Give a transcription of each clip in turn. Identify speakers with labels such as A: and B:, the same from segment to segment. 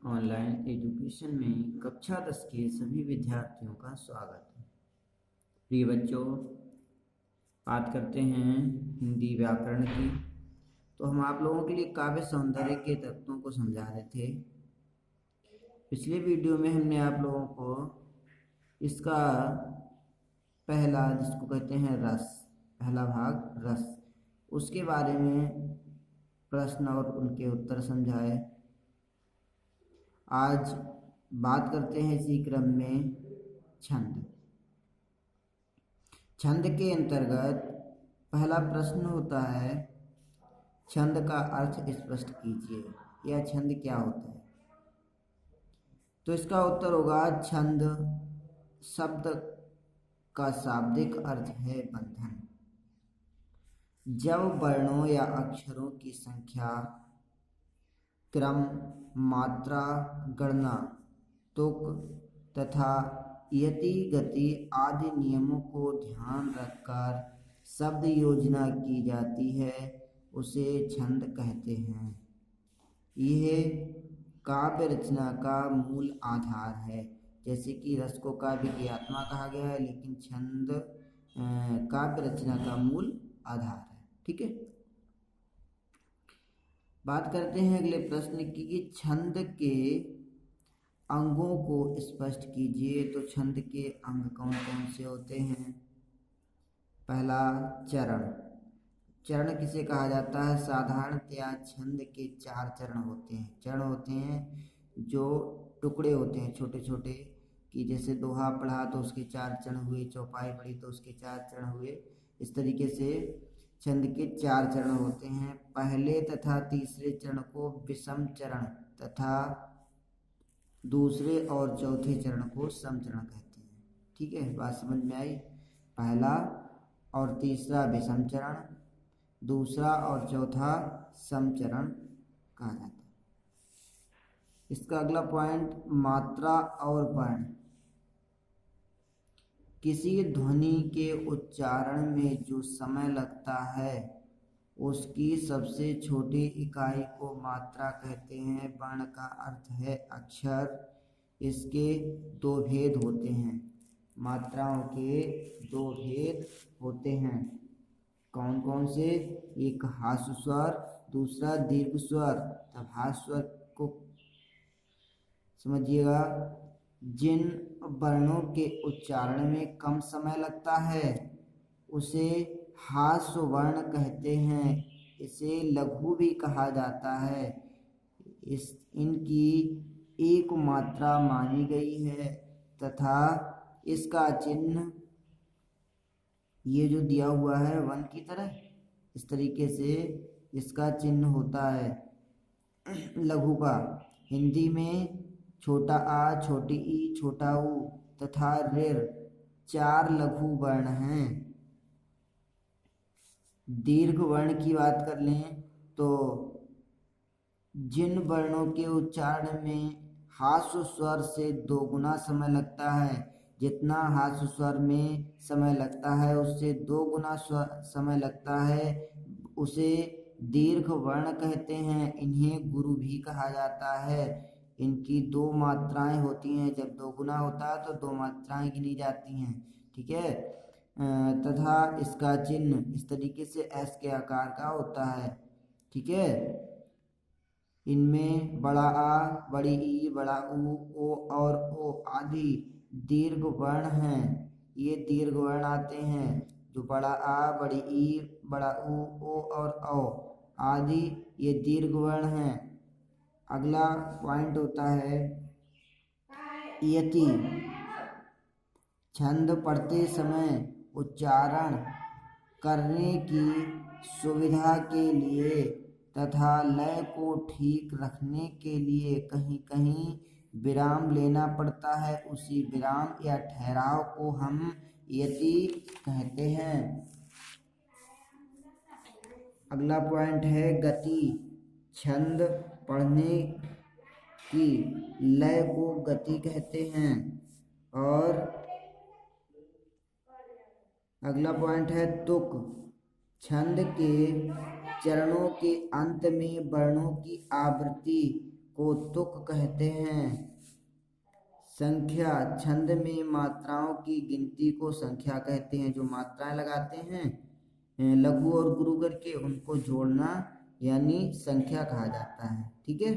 A: Online education में कक्षा 10 के सभी विद्यार्थियों का स्वागत है। प्रिय बच्चों, बात करते हैं हिंदी व्याकरण की। तो हम आप लोगों के लिए काव्य सौंदर्य के तत्वों को समझा रहे थे। पिछले वीडियो में हमने आप लोगों को इसका पहला, जिसको कहते हैं रस, पहला भाग रस, उसके बारे में प्रश्न और उनके उत्तर समझाए। आज बात करते हैं इसी क्रम में छंद। छंद के अंतर्गत पहला प्रश्न होता है, छंद का अर्थ स्पष्ट कीजिए। यह छंद क्या होता है? तो इसका उत्तर होगा, छंद शब्द का शाब्दिक अर्थ है बंधन। जब वर्णों या अक्षरों की संख्या, क्रम, मात्रा, गणना, तुक तथा यति, गति आदि नियमों को ध्यान रखकर शब्द योजना की जाती है, उसे छंद कहते हैं। यह काव्य रचना का मूल आधार है। जैसे कि रस को काव्य की आत्मा कहा गया है, लेकिन छंद काव्य रचना का मूल आधार है। ठीक है, बात करते हैं अगले प्रश्न की कि छंद के अंगों को स्पष्ट कीजिए। तो छंद के अंग कौन कौन से होते हैं? पहला, चरण। चरण किसे कहा जाता है? साधारणतया छंद के 4 चरण होते हैं। चरण होते हैं जो टुकड़े होते हैं छोटे छोटे, कि जैसे दोहा पढ़ा तो उसके 4 चरण हुए, चौपाई पढ़ी तो उसके 4 चरण हुए। इस तरीके से छंद के 4 चरण होते हैं। पहले तथा तीसरे चरण को विषम चरण तथा दूसरे और चौथे चरण को सम चरण कहते हैं। ठीक है, बात समझ में आई? पहला और तीसरा विषम चरण, दूसरा और चौथा सम चरण कहा जाता है। इसका अगला पॉइंट, मात्रा और वर्ण। किसी ध्वनि के उच्चारण में जो समय लगता है उसकी सबसे छोटी इकाई को मात्रा कहते हैं। वर्ण का अर्थ है अक्षर। इसके 2 भेद होते हैं। मात्राओं के 2 भेद होते हैं। कौन कौन से? एक ह्रास्व स्वर, दूसरा दीर्घ स्वर। तब ह्रास्व स्वर को समझिएगा, जिन वर्णों के उच्चारण में कम समय लगता है उसे ह्रास्व वर्ण कहते हैं। इसे लघु भी कहा जाता है। इनकी एक मात्रा मानी गई है तथा इसका चिन्ह ये जो दिया हुआ है वन की तरह, इस तरीके से इसका चिन्ह होता है लघु का। हिंदी में छोटा आ, छोटी ई, छोटा ऊ तथा ऋ 4 लघु वर्ण हैं। दीर्घ वर्ण की बात कर लें तो जिन वर्णों के उच्चारण में ह्रास्व स्वर से 2 गुना समय लगता है, जितना ह्रास्व स्वर में समय लगता है उससे 2 गुना समय लगता है, उसे दीर्घ वर्ण कहते हैं। इन्हें गुरु भी कहा जाता है। इनकी 2 मात्राएं होती हैं। जब 2 गुना होता है तो 2 मात्राएं गिनी जाती हैं। ठीक है, तथा इसका चिन्ह इस तरीके से एस के आकार का होता है। ठीक है, इनमें बड़ा आ, बड़ी ई, बड़ा ऊ, ओ और ओ आदि दीर्घ वर्ण हैं। ये दीर्घ वर्ण आते हैं जो बड़ा आ, बड़ी ई, बड़ा ऊ, ओ और औ आदि ये दीर्घ वर्ण हैं। अगला पॉइंट होता है यति। छंद पढ़ते समय उच्चारण करने की सुविधा के लिए तथा लय को ठीक रखने के लिए कहीं कहीं विराम लेना पड़ता है। उसी विराम या ठहराव को हम यति कहते हैं। अगला पॉइंट है गति। छंद पढ़ने की लय को गति कहते हैं। और अगला पॉइंट है तुक। छंद के चरणों के अंत में वर्णों की आवृत्ति को तुक कहते हैं। संख्या, छंद में मात्राओं की गिनती को संख्या कहते हैं। जो मात्राएं लगाते हैं लघु और गुरु करके, उनको जोड़ना यानी संख्या कहा जाता है। ठीक है,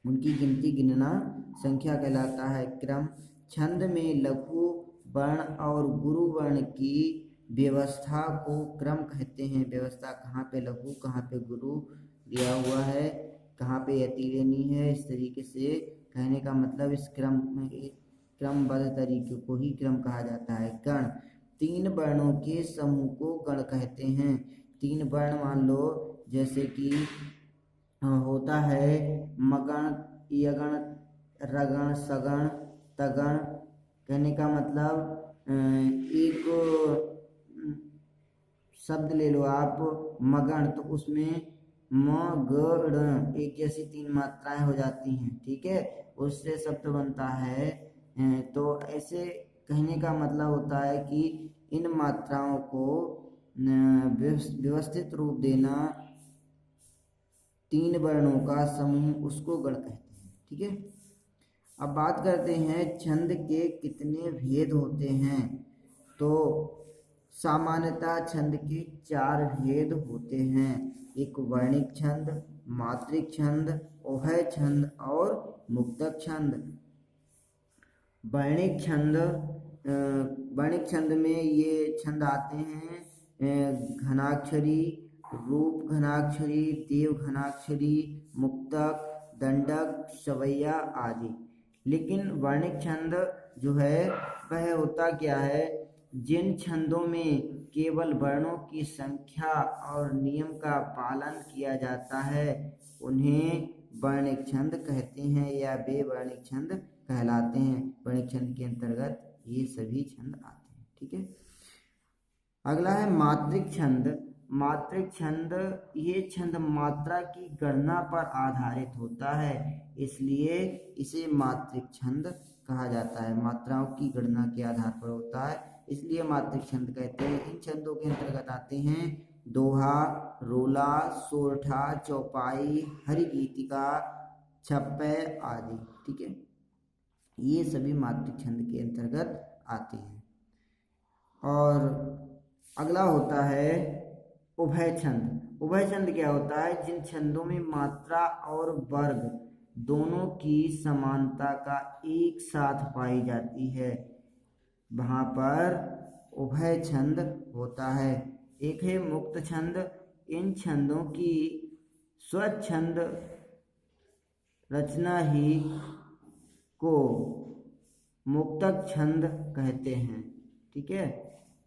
A: उनकी गिनती गिनना संख्या कहलाता है। क्रम, छंद में लघु वर्ण और गुरु वर्ण की व्यवस्था को क्रम कहते हैं। व्यवस्था कहाँ पे लघु कहाँ पे गुरु दिया हुआ है, कहाँ पे यति लेनी है, इस तरीके से कहने का मतलब इस क्रमबद्ध तरीके को ही क्रम कहा जाता है। गण, तीन वर्णों के समूह को गण कहते हैं। तीन वर्ण मान लो, जैसे कि होता है मगण, यगण, रगण, सगण, तगण। कहने का मतलब एक शब्द ले लो आप मगण, तो उसमें म ग ण एक जैसी तीन मात्राएं हो जाती हैं। ठीक है, उससे शब्द बनता है। तो ऐसे कहने का मतलब होता है कि इन मात्राओं को व्यवस्थित रूप देना, तीन वर्णों का समूह, उसको गण कहते हैं। ठीक है, अब बात करते हैं छंद के कितने भेद होते हैं। तो सामान्यतः छंद के चार भेद होते हैं। एक वर्णिक छंद, मात्रिक छंद, उभय छंद और मुक्तक छंद। वर्णिक छंद, वर्णिक छंद में ये छंद आते हैं घनाक्षरी, रूप घनाक्षरी, देव घनाक्षरी, मुक्तक, दंडक, सवैया आदि। लेकिन वर्णिक छंद जो है वह होता क्या है, जिन छंदों में केवल वर्णों की संख्या और नियम का पालन किया जाता है उन्हें वर्णिक छंद कहते हैं या वे वर्णिक छंद कहलाते हैं। वर्णिक छंद के अंतर्गत ये सभी छंद आते हैं। ठीक है, अगला है मात्रिक छंद। मात्रिक छंद, ये छंद मात्रा की गणना पर आधारित होता है, इसलिए इसे मात्रिक छंद कहा जाता है। मात्राओं की गणना के आधार पर होता है, इसलिए मात्रिक छंद कहते हैं। इन छंदों के अंतर्गत आते हैं दोहा, रोला, सोरठा, चौपाई, हरिगीतिका, छप्पे आदि। ठीक है, ये सभी मात्रिक छंद के अंतर्गत आते हैं। और अगला होता है उभय छंद। उभय छंद क्या होता है, जिन छंदों में मात्रा और वर्ग दोनों की समानता का एक साथ पाई जाती है, वहाँ पर उभय छंद होता है। एक है मुक्त छंद। इन छंदों की स्वच्छंद रचना ही को मुक्तक छंद कहते हैं। ठीक है,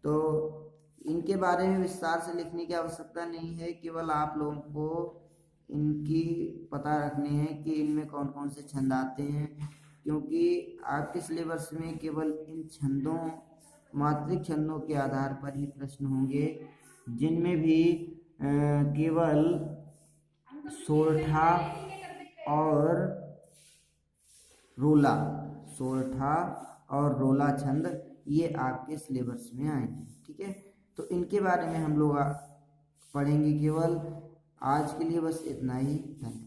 A: तो इनके बारे में विस्तार से लिखने की आवश्यकता नहीं है, केवल आप लोगों को इनकी पता रखने हैं कि इनमें कौन कौन से छंद आते हैं, क्योंकि आपके सिलेबस में केवल इन छंदों, मात्रिक छंदों के आधार पर ही प्रश्न होंगे, जिनमें भी केवल सोरठा और रोला, सोरठा और रोला छंद ये आपके सिलेबस में आएंगे। ठीक है, तो इनके बारे में हम लोग पढ़ेंगे केवल। आज के लिए बस इतना ही। धन्यवाद।